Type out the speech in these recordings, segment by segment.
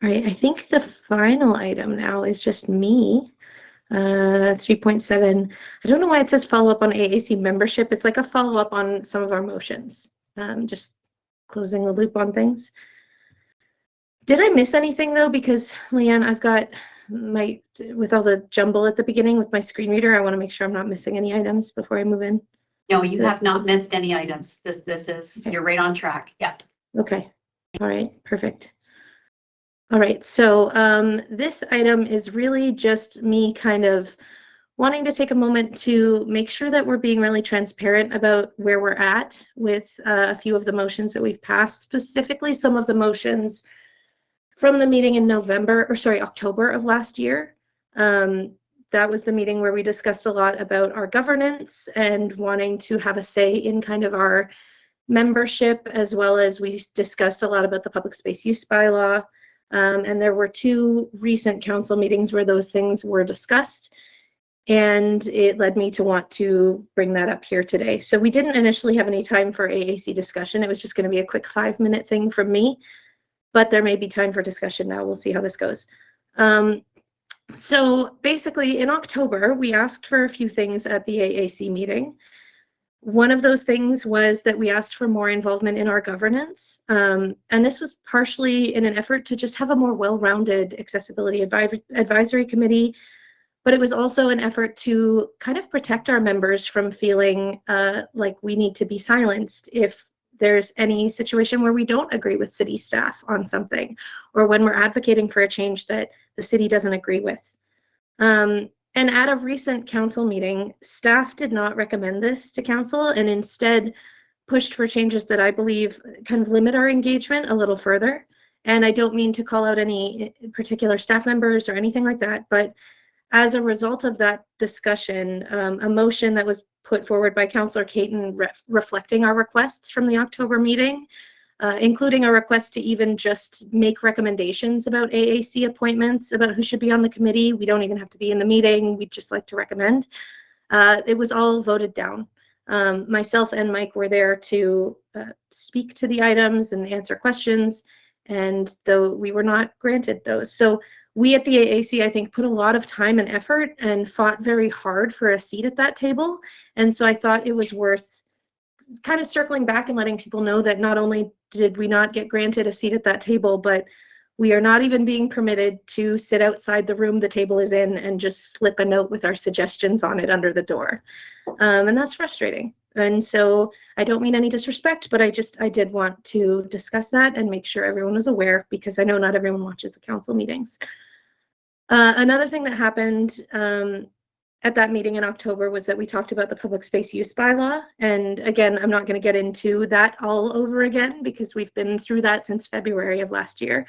All right, I think the final item now is just me. 3.7. I don't know why it says follow-up on AAC membership. It's like a follow-up on some of our motions. Just closing the loop on things. Did I miss anything though? Because Leanne, I've got with all the jumble at the beginning with my screen reader, I want to make sure I'm not missing any items before I move in. No, you have not missed any items. This is, okay. You're right on track. Yeah. Okay. All right. Perfect. All right. So this item is really just me kind of wanting to take a moment to make sure that we're being really transparent about where we're at with a few of the motions that we've passed, specifically some of the motions from the meeting in October of last year. That was the meeting where we discussed a lot about our governance and wanting to have a say in kind of our membership, as well as we discussed a lot about the public space use bylaw. And there were two recent council meetings where those things were discussed, and it led me to want to bring that up here today. So we didn't initially have any time for AAC discussion. It was just going to be a quick 5-minute thing from me, but there may be time for discussion now. We'll see how this goes. So basically in October, we asked for a few things at the AAC meeting. One of those things was that we asked for more involvement in our governance. And this was partially in an effort to just have a more well-rounded accessibility advisory committee, but it was also an effort to kind of protect our members from feeling like we need to be silenced if there's any situation where we don't agree with city staff on something, or when we're advocating for a change that the city doesn't agree with. And at a recent council meeting, staff did not recommend this to council and instead pushed for changes that I believe kind of limit our engagement a little further. And I don't mean to call out any particular staff members or anything like that, but as a result of that discussion, a motion that was put forward by Councillor Caton reflecting our requests from the October meeting, including a request to even just make recommendations about AAC appointments, about who should be on the committee. We don't even have to be in the meeting. We'd just like to recommend. It was all voted down. Myself and Mike were there to speak to the items and answer questions, and though we were not granted those. So we at the AAC, I think, put a lot of time and effort and fought very hard for a seat at that table. And so I thought it was worth kind of circling back and letting people know that not only did we not get granted a seat at that table, but we are not even being permitted to sit outside the room the table is in and just slip a note with our suggestions on it under the door. And that's frustrating. And so I don't mean any disrespect, but I did want to discuss that and make sure everyone was aware, because I know not everyone watches the council meetings. Another thing that happened at that meeting in October was that we talked about the public space use bylaw. And again, I'm not going to get into that all over again because we've been through that since February of last year.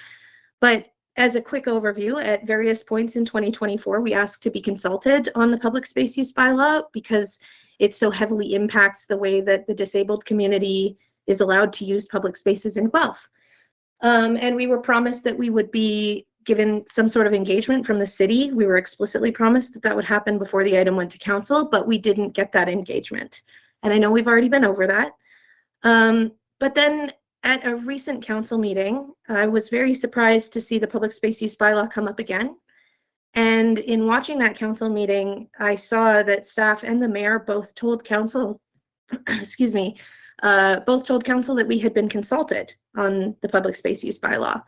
But as a quick overview, at various points in 2024, we asked to be consulted on the public space use bylaw because it so heavily impacts the way that the disabled community is allowed to use public spaces in Guelph. And we were promised that we would be given some sort of engagement from the city. We were explicitly promised that that would happen before the item went to council, but we didn't get that engagement. And I know we've already been over that. But then at a recent council meeting, I was very surprised to see the public space use bylaw come up again. And in watching that council meeting, I saw that staff and the mayor both told council, excuse me, both told council that we had been consulted on the public space use bylaw.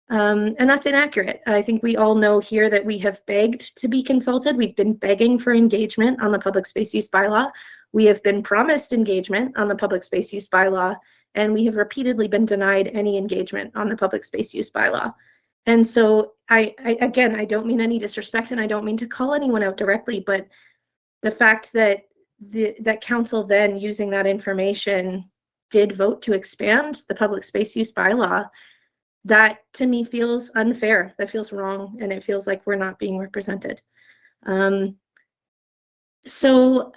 And that's inaccurate. I think we all know here that we have begged to be consulted. We've been begging for engagement on the public space use bylaw. We have been promised engagement on the public space use bylaw, and we have repeatedly been denied any engagement on the public space use bylaw. And so again, I don't mean any disrespect and I don't mean to call anyone out directly, but the fact that that council then using that information did vote to expand the public space use bylaw, that to me feels unfair. That feels wrong, and it feels like we're not being represented. So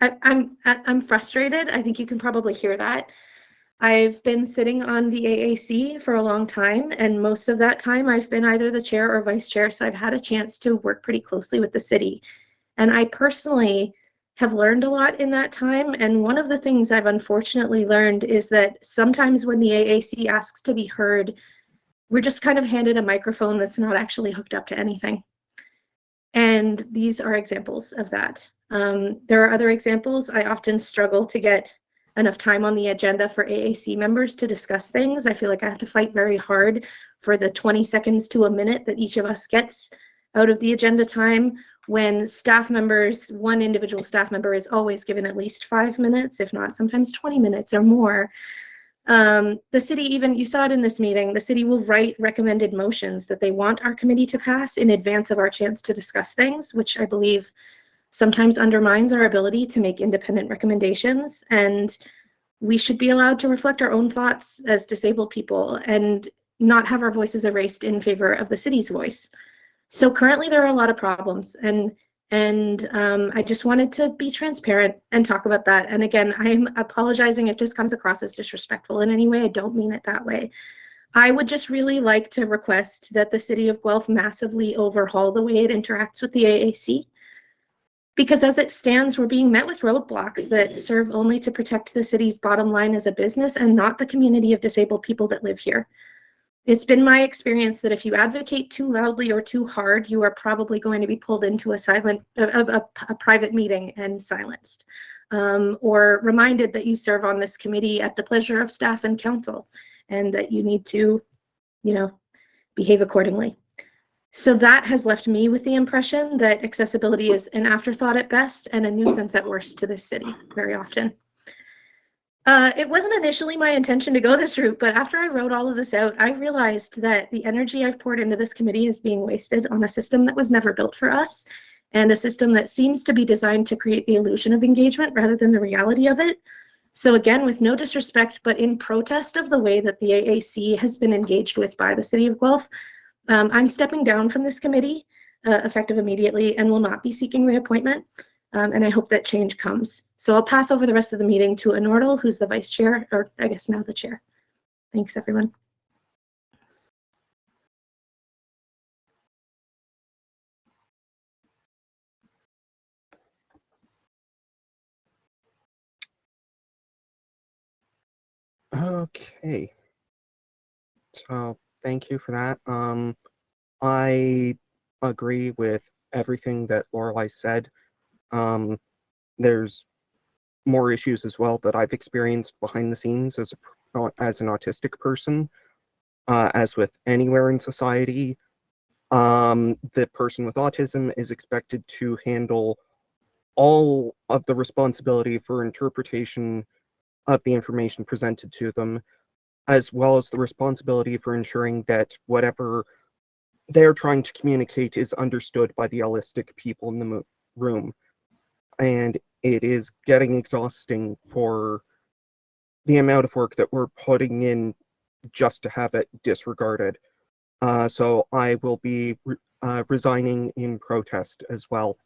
I'm frustrated. I think you can probably hear that. I've been sitting on the AAC for a long time, and most of that time I've been either the chair or vice chair, so I've had a chance to work pretty closely with the city. And I personally have learned a lot in that time, and one of the things I've unfortunately learned is that sometimes when the AAC asks to be heard, we're just kind of handed a microphone that's not actually hooked up to anything. And these are examples of that. There are other examples. I often struggle to get enough time on the agenda for AAC members to discuss things. I feel like I have to fight very hard for the 20 seconds to a minute that each of us gets out of the agenda time, when staff members, one individual staff member is always given at least 5 minutes, if not sometimes 20 minutes or more. The city, even, you saw it in this meeting, the city will write recommended motions that they want our committee to pass in advance of our chance to discuss things, which I believe sometimes undermines our ability to make independent recommendations. And we should be allowed to reflect our own thoughts as disabled people and not have our voices erased in favor of the city's voice. So currently there are a lot of problems, and I just wanted to be transparent and talk about that. And again, I'm apologizing if this comes across as disrespectful in any way. I don't mean it that way. I would just really like to request that the City of Guelph massively overhaul the way it interacts with the AAC. Because as it stands, we're being met with roadblocks that serve only to protect the city's bottom line as a business and not the community of disabled people that live here. It's been my experience that if you advocate too loudly or too hard, you are probably going to be pulled into a private meeting and silenced, or reminded that you serve on this committee at the pleasure of staff and council, and that you need to, behave accordingly. So that has left me with the impression that accessibility is an afterthought at best and a nuisance at worst to this city very often. It wasn't initially my intention to go this route, but after I wrote all of this out, I realized that the energy I've poured into this committee is being wasted on a system that was never built for us, and a system that seems to be designed to create the illusion of engagement rather than the reality of it. So again, with no disrespect, but in protest of the way that the AAC has been engaged with by the City of Guelph, I'm stepping down from this committee, effective immediately, and will not be seeking reappointment. And I hope that change comes. So I'll pass over the rest of the meeting to Nordal, who's the vice chair, or I guess now the chair. Thanks, everyone. Okay. So thank you for that. I agree with everything that Lorelei said. There's more issues as well that I've experienced behind the scenes as an autistic person, as with anywhere in society. The person with autism is expected to handle all of the responsibility for interpretation of the information presented to them, as well as the responsibility for ensuring that whatever they're trying to communicate is understood by the allistic people in the room. And it is getting exhausting for the amount of work that we're putting in just to have it disregarded. So I will be resigning in protest as well.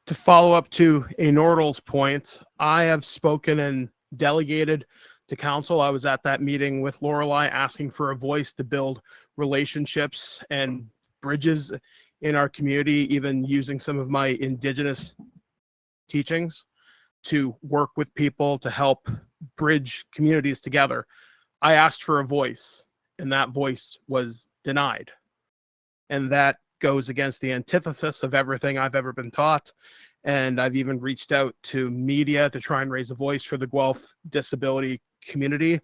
To follow up to Nordal's point, I have spoken and delegated to council. I was at that meeting with Lorelei asking for a voice to build relationships and bridges in our community, even using some of my Indigenous teachings to work with people to help bridge communities together. I asked for a voice, and that voice was denied. And that goes against the antithesis of everything I've ever been taught. And I've even reached out to media to try and raise a voice for the Guelph disability community.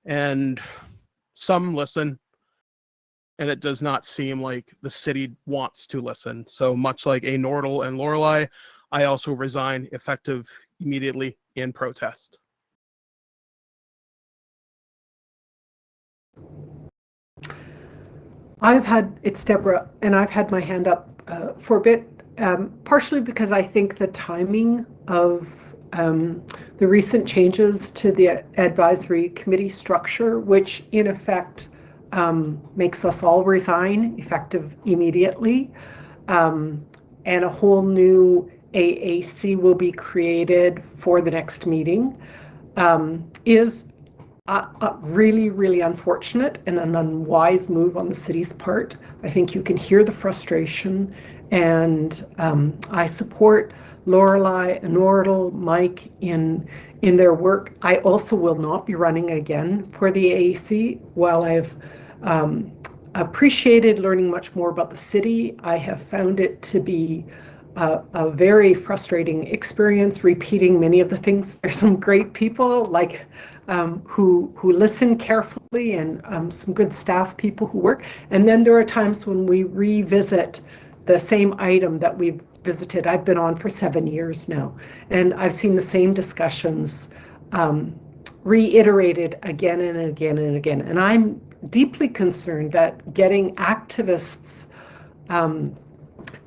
And some listen, and it does not seem like the city wants to listen. So much like Nordal and Lorelei, I also resign effective immediately in protest. It's Deborah, and I've had my hand up for a bit, partially because I think the timing of the recent changes to the advisory committee structure, which in effect makes us all resign effective immediately, and a whole new AAC will be created for the next meeting, is really, really unfortunate and an unwise move on the city's part. I think you can hear the frustration, and I support Lorelei, Nordal, Mike in their work. I also will not be running again for the AAC. While I've appreciated learning much more about the city, I have found it to be a very frustrating experience repeating many of the things. There's some great people like who listen carefully, and some good staff people who work. And then there are times when we revisit the same item that we've visited. I've been on for 7 years now, and I've seen the same discussions reiterated again and again and again. And I'm deeply concerned that getting activists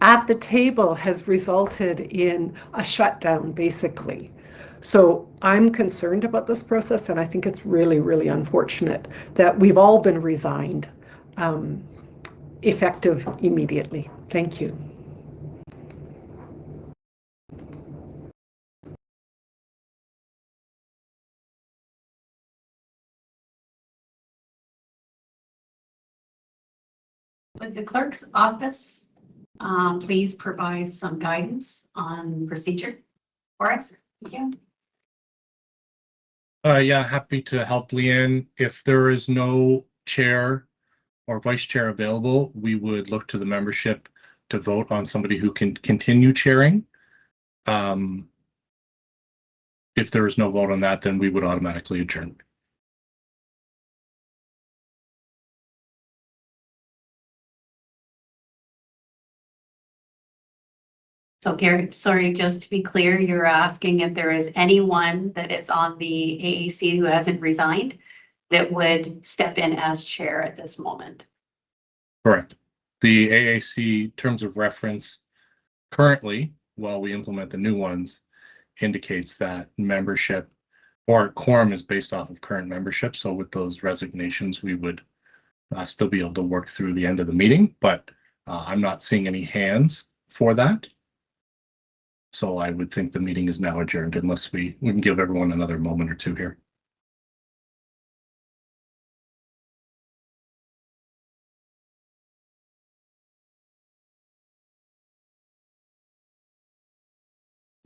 at the table has resulted in a shutdown, basically. So I'm concerned about this process, and I think it's really, really unfortunate that we've all been resigned effective immediately. Thank you. Would the clerk's office please provide some guidance on procedure for us? Yeah. Yeah, happy to help, Leanne. If there is no chair or vice chair available, we would look to the membership to vote on somebody who can continue chairing. If there is no vote on that, then we would automatically adjourn. So Gary, sorry, just to be clear, you're asking if there is anyone that is on the AAC who hasn't resigned that would step in as chair at this moment. Correct. The AAC terms of reference currently, while we implement the new ones, indicates that membership or quorum is based off of current membership. So with those resignations, we would still be able to work through the end of the meeting, but I'm not seeing any hands for that. So I would think the meeting is now adjourned unless we can give everyone another moment or two here.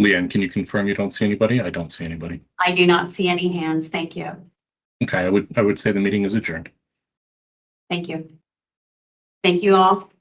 Leanne, can you confirm you don't see anybody? I don't see anybody. I do not see any hands. Thank you. Okay, I would say the meeting is adjourned. Thank you. Thank you all.